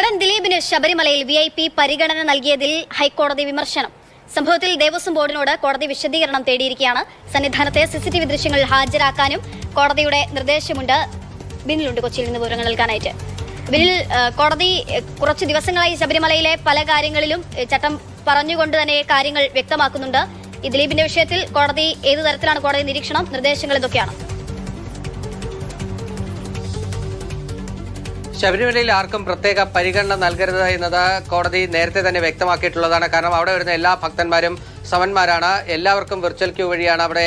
നടൻ ദിലീപിന് ശബരിമലയിൽ VIP പരിഗണന നൽകിയതിൽ ഹൈക്കോടതി വിമർശനം. സംഭവത്തിൽ ദേവസ്വം ബോർഡിനോട് കോടതി വിശദീകരണം തേടിയിരിക്കുകയാണ്. സന്നിധാനത്തെ CCTV ദൃശ്യങ്ങൾ ഹാജരാക്കാനും കോടതിയുടെ നിർദ്ദേശമുണ്ട്. ബിനിലുണ്ട് കൊച്ചിയിൽ നിന്ന് വിവരങ്ങൾ നൽകാനായിട്ട്. ബിനിൽ, കോടതി കുറച്ചു ദിവസങ്ങളായി ശബരിമലയിലെ പല കാര്യങ്ങളിലും ചട്ടം പറഞ്ഞുകൊണ്ട് തന്നെ കാര്യങ്ങൾ വ്യക്തമാക്കുന്നുണ്ട്. ഈ ദിലീപിന്റെ വിഷയത്തിൽ കോടതി ഏതു തരത്തിലാണ് കോടതി നിരീക്ഷണം, നിർദ്ദേശങ്ങൾ എന്തൊക്കെയാണ്? ശബരിമലയിൽ ആർക്കും പ്രത്യേക പരിഗണന നൽകരുത് എന്നത് കോടതി നേരത്തെ തന്നെ വ്യക്തമാക്കിയിട്ടുള്ളതാണ്. കാരണം അവിടെ വരുന്ന എല്ലാ ഭക്തന്മാരും സമന്മാരാണ്. എല്ലാവർക്കും വിർച്വൽ ക്യൂ വഴിയാണ് അവിടെ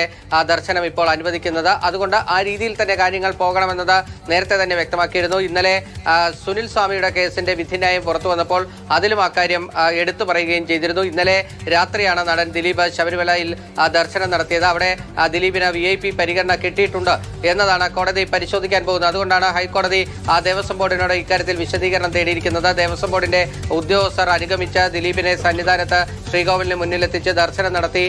ദർശനം ഇപ്പോൾ അനുവദിക്കുന്നത്. അതുകൊണ്ട് ആ രീതിയിൽ തന്നെ കാര്യങ്ങൾ പോകണമെന്നത് നേരത്തെ തന്നെ വ്യക്തമാക്കിയിരുന്നു. ഇന്നലെ സുനിൽ സ്വാമിയുടെ കേസിന്റെ വിധിന്യായം പുറത്തു വന്നപ്പോൾ അതിലും അക്കാര്യം എടുത്തു പറയുകയും ചെയ്തിരുന്നു. ഇന്നലെ രാത്രിയാണ് നടൻ ദിലീപ് ശബരിമലയിൽ ദർശനം നടത്തിയത്. അവിടെ ദിലീപിന് VIP പരിഗണന കിട്ടിയിട്ടുണ്ട് എന്നതാണ് കോടതി പരിശോധിക്കാൻ പോകുന്നത്. അതുകൊണ്ടാണ് ഹൈക്കോടതി ദേവസ്വം ബോർഡിനോട് ഇക്കാര്യത്തിൽ വിശദീകരണം തേടിയിരിക്കുന്നത്. ദേവസ്വം ബോർഡിന്റെ ഉദ്യോഗസ്ഥർ അനുഗമിച്ച് ദിലീപിനെ സന്നിധാനത്ത് ശ്രീകോവിലിന് മുന്നിലെത്തിച്ച് ദർശനം നടത്തി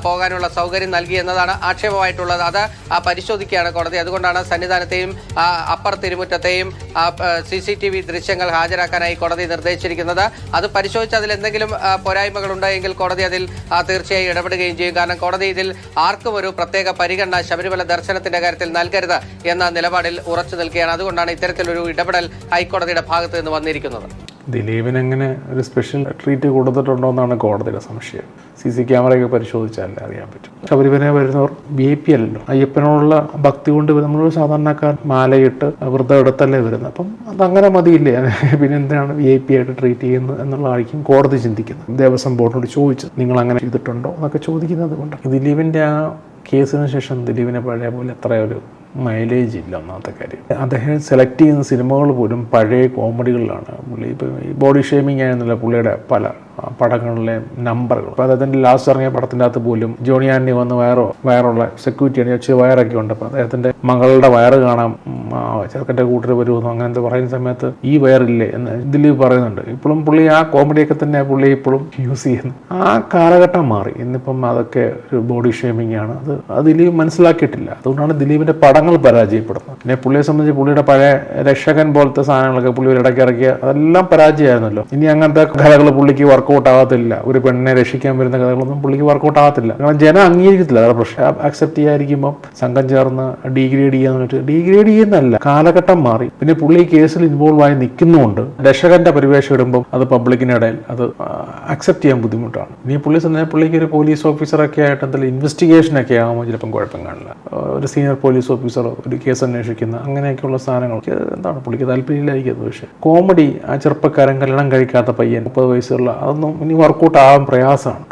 പോകാനുള്ള സൗകര്യം നൽകി എന്നതാണ് ആക്ഷേപമായിട്ടുള്ളത്. അത് പരിശോധിക്കുകയാണ് കോടതി. അതുകൊണ്ടാണ് സന്നിധാനത്തെയും അപ്പർ തിരുമുറ്റത്തെയും CCTV ദൃശ്യങ്ങൾ ഹാജരാക്കാനായി കോടതി നിർദ്ദേശിച്ചിരിക്കുന്നത്. അത് പരിശോധിച്ച് അതിൽ എന്തെങ്കിലും പോരായ്മകൾ ഉണ്ടെങ്കിൽ കോടതി അതിൽ തീർച്ചയായും ഇടപെടുകയും ചെയ്യും. കാരണം കോടതി ഇതിൽ ആർക്കും ഒരു പ്രത്യേക പരിഗണന ശബരിമല ദർശനത്തിന്റെ കാര്യത്തിൽ നൽകരുത് എന്ന നിലപാടിൽ ഉറച്ചു നിൽക്കുകയാണ്. അതുകൊണ്ടാണ് ഇത്തരത്തിലൊരു ഇടപെടൽ ഹൈക്കോടതിയുടെ ഭാഗത്ത് നിന്ന് വന്നിരിക്കുന്നത്. ദിലീപിന് എങ്ങനെ ഒരു സ്പെഷ്യൽ ട്രീറ്റ് കൊടുത്തിട്ടുണ്ടോ എന്നാണ് കോടതിയുടെ സംശയം. CC ക്യാമറയൊക്കെ പരിശോധിച്ചാലേ അറിയാൻ പറ്റും. ശബരിമല വരുന്നവർ VIP അല്ലല്ലോ. അയ്യപ്പനോടുള്ള ഭക്തി കൊണ്ട് നമ്മളൊരു സാധാരണക്കാർ മാലയിട്ട് വ്രതം എടുത്തല്ലേ വരുന്നത്. അപ്പം അതങ്ങനെ മതിയില്ലേ, പിന്നെ എന്തിനാണ് VIP ആയിട്ട് ട്രീറ്റ് ചെയ്യുന്നത് എന്നുള്ളതായിരിക്കും കോടതി ചിന്തിക്കുന്നത്. ദേവസ്വം ബോർഡിനോട് ചോദിച്ചത് നിങ്ങൾ അങ്ങനെ ചെയ്തിട്ടുണ്ടോ എന്നൊക്കെ ചോദിക്കുന്നത് കൊണ്ട് ദിലീപിൻ്റെ ആ കേസിന് ശേഷം ദിലീപിനെ പഴയ പോലെ എത്ര ഒരു മൈലേജ് ഇല്ല. ഒന്നാമത്തെ കാര്യം, അദ്ദേഹം സെലക്ട് ചെയ്യുന്ന സിനിമകൾ പോലും പഴയ കോമഡികളിലാണ്. പുള്ളി ഇപ്പോൾ ഈ ബോഡി ഷേമിങ് ആയിരുന്നില്ല പുള്ളിയുടെ പല പടങ്ങളിലെ നമ്പറുകൾ. അപ്പോൾ അദ്ദേഹത്തിൻ്റെ ലാസ്റ്റ് ഇറങ്ങിയ പടത്തിൻ്റെ അകത്ത് പോലും ജോണി ആൻ്റണി വന്ന് വയറുള്ള സെക്യൂരിറ്റിയാണ്, ഇച്ചിരി വയറൊക്കെ ഉണ്ട്. അപ്പോൾ അദ്ദേഹത്തിൻ്റെ മകളുടെ വയറ് കാണാം, ചെറുക്കൻ്റെ കൂട്ടർ വരുമെന്നോ അങ്ങനത്തെ പറയുന്ന സമയത്ത് ഈ വയറില്ലേ എന്ന് ദിലീപ് പറയുന്നുണ്ട്. ഇപ്പോഴും പുള്ളി ആ കോമഡിയൊക്കെ തന്നെ പുള്ളി ഇപ്പോഴും യൂസ് ചെയ്യുന്നു. ആ കാലഘട്ടം മാറി. ഇന്നിപ്പം അതൊക്കെ ഒരു ബോഡി ഷേമിങ് ആണ്. അത് ദിലീപ് മനസ്സിലാക്കിയിട്ടില്ല. അതുകൊണ്ടാണ് ദിലീപിൻ്റെ പടങ്ങൾ പരാജയപ്പെടുന്നത്. പിന്നെ പുള്ളിയെ സംബന്ധിച്ച് പുള്ളിയുടെ പഴയ രക്ഷകൻ പോലത്തെ സാധനങ്ങളൊക്കെ പുള്ളി ഇടയ്ക്ക് ഇറക്കിയ അതെല്ലാം പരാജയമായിരുന്നല്ലോ. ഇനി അങ്ങനത്തെ കഥകൾ പുള്ളിക്ക് വർക്കൗട്ട് ആകത്തില്ല. ഒരു പെണ്ണിനെ രക്ഷിക്കാൻ വരുന്ന കഥകളൊന്നും പുള്ളിക്ക് വർക്കൗട്ട് ആകത്തില്ല. കാരണം ജനം അംഗീകരിക്കത്തില്ല. അതാണ് പ്രശ്നം. അക്സെപ്റ്റ് ചെയ്യാതിരിക്കുമ്പം സംഘം ചേർന്ന് ഡീഗ്രേഡ് ചെയ്യാന്ന് വെച്ചാൽ ഡീഗ്രേഡ് ചെയ്യുന്നതല്ല, കാലഘട്ടം മാറി. പിന്നെ പുള്ളി ഈ കേസിൽ ഇൻവോൾവ് ആയി നിൽക്കുന്നുണ്ട്. രക്ഷകന്റെ പരിവേഷം ഇടുമ്പോൾ അത് പബ്ലിക്കിനിടയിൽ അത് അക്സെപ്റ്റ് ചെയ്യാൻ ബുദ്ധിമുട്ടാണ്. ഇനി പുള്ളിക്ക് ഒരു പോലീസ് ഓഫീസറൊക്കെ ആയിട്ട് എന്തെങ്കിലും ഇൻവെസ്റ്റിഗേഷനൊക്കെ ആകുമ്പോൾ ചിലപ്പം കുഴപ്പം കാണില്ല. ഒരു സീനിയർ പോലീസ് ഓഫീസറോ ഒരു കേസ് അന്വേഷിക്കുന്ന അങ്ങനെയൊക്കെയുള്ള സാധനങ്ങൾക്ക് എന്താണ് പുള്ളിക്ക് താല്പര്യമില്ലായിരിക്കും. പക്ഷേ കോമഡി, ആ ചെറുപ്പക്കാരൻ കല്യാണം കഴിക്കാത്ത പയ്യൻ 30 വയസ്സുള്ള അതൊന്നും ഇനി വർക്കൗട്ട് ആകാൻ പ്രയാസമാണ്.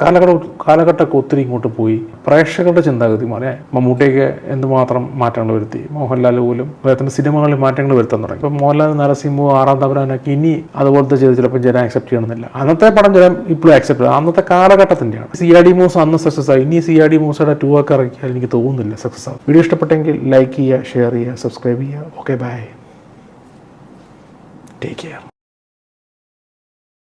കാലഘട്ടമൊക്കെ ഒത്തിരി ഇങ്ങോട്ട് പോയി. പ്രേക്ഷകരുടെ ചിന്താഗതി മാറി. മമ്മൂട്ടിയൊക്കെ എന്തുമാത്രം മാറ്റങ്ങൾ വരുത്തി. മോഹൻലാൽ പോലും അദ്ദേഹത്തിൻ്റെ സിനിമകളിൽ മാറ്റങ്ങൾ വരുത്താൻ തുടങ്ങി. ഇപ്പം മോഹൻലാൽ, നരസിംഹ, ആറാം തമ്പുരാനൊക്കെ ഇനി അതുപോലത്തെ ചെയ്ത് ചിലപ്പോൾ ജനം അക്സെപ്റ്റ് ചെയ്യണമെന്നില്ല. അന്നത്തെ പടം ജനം ഇപ്പോഴും അക്സെപ്റ്റ് ചെയ്യും. അന്നത്തെ കാലഘട്ടത്തിൻ്റെയാണ്. CID മൂസ അന്ന് സക്സസ് ആയി. ഇനി CID മൂസയുടെ 2 ഒക്കെ ഇറക്കിയാൽ എനിക്ക് തോന്നുന്നില്ല സക്സസ് ആവും. വീഡിയോ ഇഷ്ടപ്പെട്ടെങ്കിൽ ലൈക്ക് ചെയ്യുക, ഷെയർ ചെയ്യുക, സബ്സ്ക്രൈബ് ചെയ്യുക. Okay, bye, take care.